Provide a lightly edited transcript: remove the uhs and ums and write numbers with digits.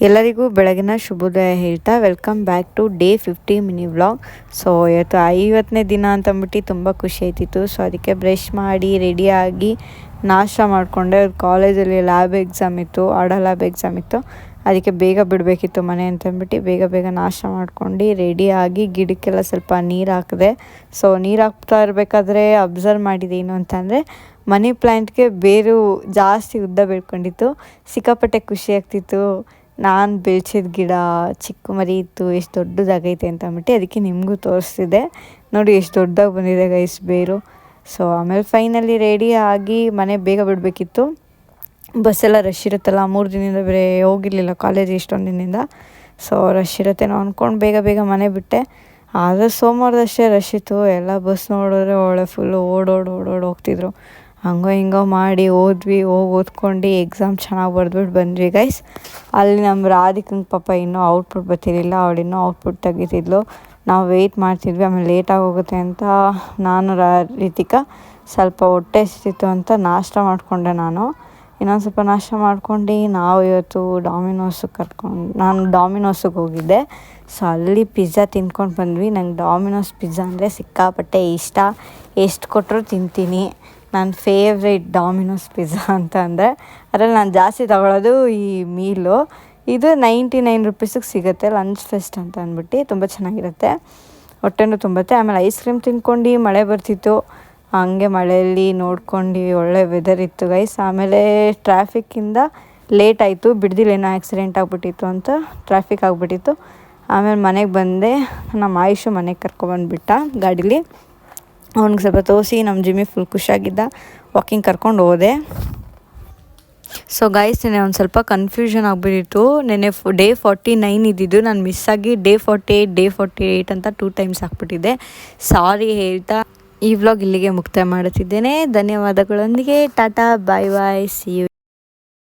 ಎಲ್ಲರಿಗೂ ಬೆಳಗಿನ ಶುಭೋದಯ ಹೇಳ್ತಾ welcome back to day 50 mini vlog. So ಇವತ್ತು 50ನೇ ದಿನ ಅಂತಂದ್ಬಿಟ್ಟು ತುಂಬ ಖುಷಿ ಆಯ್ತಿತ್ತು. ಸೊ ಅದಕ್ಕೆ ಬ್ರಷ್ ಮಾಡಿ ರೆಡಿಯಾಗಿ ನಾಷ್ಟ ಮಾಡಿಕೊಂಡೆ. ಕಾಲೇಜಲ್ಲಿ ಲ್ಯಾಬ್ ಎಕ್ಸಾಮ್ ಇತ್ತು, ಲ್ಯಾಬ್ ಎಕ್ಸಾಮ್ ಇತ್ತು. ಅದಕ್ಕೆ ಬೇಗ ಬಿಡಬೇಕಿತ್ತು ಮನೆ ಅಂತಂದ್ಬಿಟ್ಟು ಬೇಗ ನಾಷ್ಟ ಮಾಡ್ಕೊಂಡು ರೆಡಿಯಾಗಿ ಗಿಡಕ್ಕೆಲ್ಲ ಸ್ವಲ್ಪ ನೀರು ಹಾಕಿದೆ. ಸೊ ನೀರು ಹಾಕ್ತಾ ಇರಬೇಕಾದ್ರೆ ಅಬ್ಸರ್ವ್ ಮಾಡಿದೆ ಏನು ಅಂತಂದರೆ ಮನಿ ಪ್ಲ್ಯಾಂಟ್ಗೆ ಬೇರು ಜಾಸ್ತಿ ಉದ್ದ ಬೆಳ್ಕೊಂಡಿತ್ತು. ಸಿಕ್ಕಾಪಟ್ಟೆ ಖುಷಿ ಆಗ್ತಿತ್ತು. ನಾನು ಬೆಳೆಸಿದ ಗಿಡ ಚಿಕ್ಕ ಮರಿ ಇತ್ತು, ಎಷ್ಟು ದೊಡ್ಡದಾಗೈತೆ ಅಂತ ಅಂದ್ಬಿಟ್ಟು ಅದಕ್ಕೆ ನಿಮಗೂ ತೋರಿಸ್ತಿದ್ದೆ. ನೋಡಿ ಎಷ್ಟು ದೊಡ್ಡದಾಗಿ ಬಂದಿದೆ ಗೈಸ್ ಬೇರು. ಸೊ ಆಮೇಲೆ ಫೈನಲಿ ರೆಡಿ ಆಗಿ ಮನೆ ಬೇಗ ಬಿಡಬೇಕಿತ್ತು. ಬಸ್ಸೆಲ್ಲ ರಶ್ ಇರುತ್ತಲ್ಲ, 3 ದಿನದಿಂದ ಬೇರೆ ಹೋಗಿರಲಿಲ್ಲ ಕಾಲೇಜ್ ಇಷ್ಟೊಂದು ದಿನದಿಂದ. ಸೊ ರಶ್ ಇರುತ್ತೇನೋ ಅಂದ್ಕೊಂಡು ಬೇಗ ಮನೆ ಬಿಟ್ಟೆ. ಆದರೆ ಸೋಮವಾರದಷ್ಟೇ ರಶ್ ಇತ್ತು. ಎಲ್ಲ ಬಸ್ ನೋಡಿದ್ರೆ ಒಳ್ಳೆ ಫುಲ್ಲು ಓಡೋಡಿ ಹೋಗ್ತಿದ್ರು. ಹಂಗೋ ಹಿಂಗೋ ಮಾಡಿ ಹೋಗಿ ಓದ್ಕೊಂಡು ಎಕ್ಸಾಮ್ ಚೆನ್ನಾಗಿ ಬರೆದ್ಬಿಟ್ಟು ಬಂದ್ವಿ ಗೈಸ್. ಅಲ್ಲಿ ನಮ್ಮ ರಾಧಿಕಂಗೆ ಪಾಪ ಇನ್ನೂ ಔಟ್ಪುಟ್ ಬರ್ತಿರಲಿಲ್ಲ. ಅವಳು ಇನ್ನೂ ಔಟ್ಪುಟ್ ತೆಗಿತಿದ್ಲು. ನಾವು ವೆಯ್ಟ್ ಮಾಡ್ತಿದ್ವಿ. ಆಮೇಲೆ ಲೇಟಾಗಿ ಹೋಗುತ್ತೆ ಅಂತ ನಾನು ರೀತಿಕಾ ಸ್ವಲ್ಪ ಹೊಟ್ಟೆ ಹಸಿತಿತ್ತು ಅಂತ ನಾಷ್ಟ ಮಾಡಿಕೊಂಡೆ. ನಾನು ಇನ್ನೊಂದು ಸ್ವಲ್ಪ ನಾಷ್ಟ ಮಾಡ್ಕೊಂಡು ನಾವು ಇವತ್ತು ನಾನು ಡಾಮಿನೋಸಿಗೆ ಹೋಗಿದ್ದೆ. ಸೊ ಅಲ್ಲಿ ಪಿಜ್ಜಾ ತಿನ್ಕೊಂಡು ಬಂದ್ವಿ. ನಂಗೆ ಡಾಮಿನೋಸ್ ಪಿಜ್ಜಾ ಅಂದರೆ ಸಿಕ್ಕಾಪಟ್ಟೆ ಇಷ್ಟ. ಎಷ್ಟು ಕೊಟ್ಟರು ತಿಂತೀನಿ. ನನ್ನ ಫೇವ್ರೇಟ್ ಡಾಮಿನೋಸ್ ಪಿಜ್ಜಾ ಅಂತ ಅಂದರೆ ಅದರಲ್ಲಿ ನಾನು ಜಾಸ್ತಿ ತಗೊಳ್ಳೋದು ಈ ಮೀಲು. ಇದು 99 ರುಪೀಸಿಗೆ ಸಿಗುತ್ತೆ. ಲಂಚ್ ಫೆಸ್ಟ್ ಅಂತ ಅಂದ್ಬಿಟ್ಟು ತುಂಬ ಚೆನ್ನಾಗಿರುತ್ತೆ, ಹೊಟ್ಟೆನೂ ತುಂಬುತ್ತೆ. ಆಮೇಲೆ ಐಸ್ ಕ್ರೀಮ್ ತಿನ್ಕೊಂಡು ಮಳೆ ಬರ್ತಿತ್ತು. ಹಂಗೆ ಮಳೆಯಲ್ಲಿ ನೋಡ್ಕೊಂಡು ಒಳ್ಳೆ ವೆದರ್ ಇತ್ತು ಗೈಸ್. ಆಮೇಲೆ ಟ್ರಾಫಿಕ್ಕಿಂದ ಲೇಟ್ ಆಯಿತು. ಬಿಡ್ದಿಲ್ಲೇನೋ ಆಕ್ಸಿಡೆಂಟ್ ಆಗಿಬಿಟ್ಟಿತ್ತು ಅಂತ ಟ್ರಾಫಿಕ್ ಆಗಿಬಿಟ್ಟಿತ್ತು. ಆಮೇಲೆ ಮನೆಗೆ ಬಂದೆ. ನಮ್ಮ ಆಯುಷು ಮನೆಗೆ ಕರ್ಕೊಬಂದುಬಿಟ್ಟ ಗಾಡೀಲಿ. ಅವ್ನಿಗೆ ಸ್ವಲ್ಪ ತೋರಿಸಿ ನಮ್ಮ ಜಿಮ್ಮಿ ಫುಲ್ ಖುಷಿಯಾಗಿದ್ದ. ವಾಕಿಂಗ್ ಕರ್ಕೊಂಡು ಹೋದೆ. ಸೊ ಗೈಸ್ ನೆನೆ ಒಂದು ಸ್ವಲ್ಪ ಕನ್ಫ್ಯೂಷನ್ ಆಗಿಬಿಟ್ಟಿತ್ತು. ನೆನೆ ಡೇ 49 ಇದ್ದಿದ್ದು, ನಾನು ಮಿಸ್ ಆಗಿ ಡೇ 48 ಡೇ 48 ಅಂತ 2 ಟೈಮ್ಸ್ ಹಾಕ್ಬಿಟ್ಟಿದ್ದೆ. ಸಾರಿ ಹೇಳ್ತಾ ಈ ವ್ಲಾಗ್ ಇಲ್ಲಿಗೆ ಮುಕ್ತಾಯ ಮಾಡುತ್ತಿದ್ದೇನೆ. ಧನ್ಯವಾದಗಳೊಂದಿಗೆ ಟಾಟಾ ಬಾಯ್ ಸಿ ಯು.